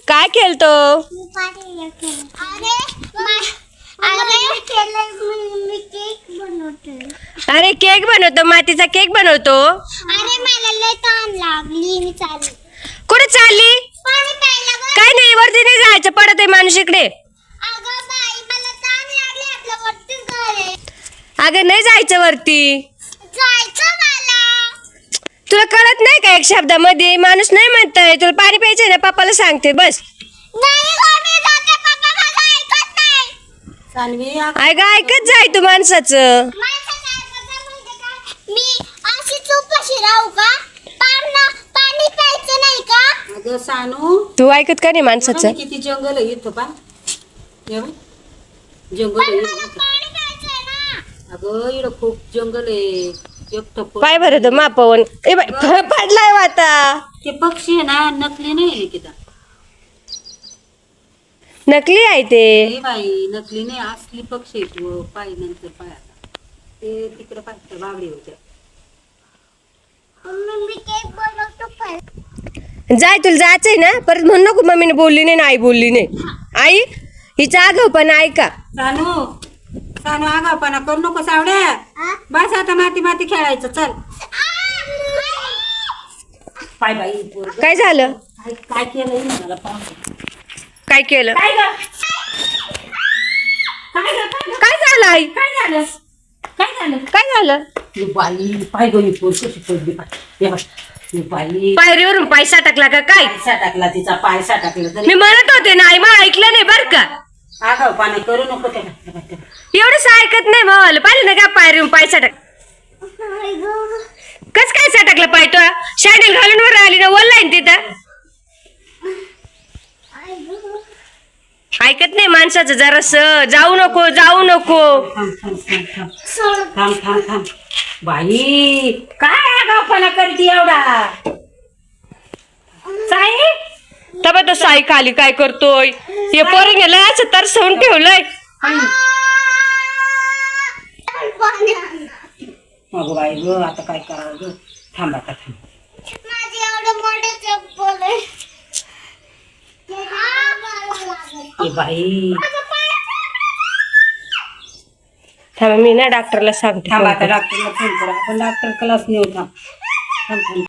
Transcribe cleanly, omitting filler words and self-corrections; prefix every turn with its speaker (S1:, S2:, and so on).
S1: काय खेळतो? अरे केक बनवतो, मातीचा केक बनवतो.
S2: अरे मला लय तहान लागली, मी चालली.
S1: कुठे चालली?
S2: पाणी प्यायला गं.
S1: काय नाही, वरती नाही जायचं, पडत आहे माणूस इकडे.
S2: अगं बाई मला तहान लागली, आपलं वरतीच घर आहे.
S1: अगं नाही जायचं वरती,
S2: जायचं मला.
S1: तुला कळत नाही का? एक शब्दामध्ये माणूस नाही म्हणतंय. तुला पाणी प्यायचंय ना, पप्पाला सांगते बस.
S2: नाही गं, मी जाते, पप्पा माझं ऐकत नाही.
S3: सानवी
S1: अगं ऐकत जाय तू माणसाचं.
S2: माणसाचं ऐकत नाही म्हणजे काय? मी अशी चुपशी राहू का? पाणी प्यायचं नाही का?
S3: अगं सानू
S1: तू ऐकत का नाही माणसाचं?
S3: किती जंगल आहे इथं पा जंगल
S2: पण
S3: आहे
S2: मला पाणी प्यायचंय ना.
S3: अगं इकडं खूप जंगल आहे एकटं
S1: पाय भरत मापवन ए बाई पडलाय आता.
S3: ते पक्षी आहे ना नकली नाही निकिता.
S1: नकली आहे ते.
S3: हे बाई नकली नाही असली पक्षी आहे. तू पाय नंतर पाय आता ते तिकडं पाय बाबडी होत्या.
S2: मम्मी मी केक बनवतो पण.
S1: जाय, तुला जायचंय ना, परत म्हणू नको मम्मीने बोलली नाही, आई बोलली नाही. आई हिचा आगाऊ पण ऐका.
S3: सानू सानू आगावपणा करू नको सावड्या. बस आता माती माती खेळायचं चल. पाय बाई पोरगं.
S1: काय झालं?
S3: काय केलं हे मला पाहू.
S1: काय केलं?
S3: काय ग?
S1: काय झालं आई?
S3: काय झालं काय झालं
S1: काय झालं?
S3: ही बाई पाय गं ही पोर कशी पडली पाय. हे बघ, ही बाई
S1: पायरीवरून पैसा टाकला का काय?
S3: पायसा टाकला तिचा पायसा टाकला
S1: मी
S3: तरी
S1: म्हणत होते ना आई, मग ऐकलं नाही बर का.
S3: आगाव पाणी करू नको त्याला.
S1: एवढंच ऐकत नाही मग. पाहिलं ना का पायरीवरून पैसा टाक. कस काय सटकला पाय तो? शॅडेल घालून वर आली ना, वल्लाय तिथं. ऐकत नाही माणसाचं जरास. जाऊ नको, जाऊ नको.
S3: थांब बाई काय आगावपणा करते एवढा.
S1: साई तबा तो साई खाली काय करतोय? हे पोरी गेला असं तरसवून ठेवलंय.
S3: अगं बाई ग आता काय करावं ग. थांब आता थांब.
S2: माझी एवढं मोठं चप्पल आहे.
S3: ए बाई
S1: थांबा मी ना डॉक्टरला सांगते.
S3: थांब आता डॉक्टरला फोन करा. आपण डॉक्टर क्लास नेऊ. थांब थांब थांब.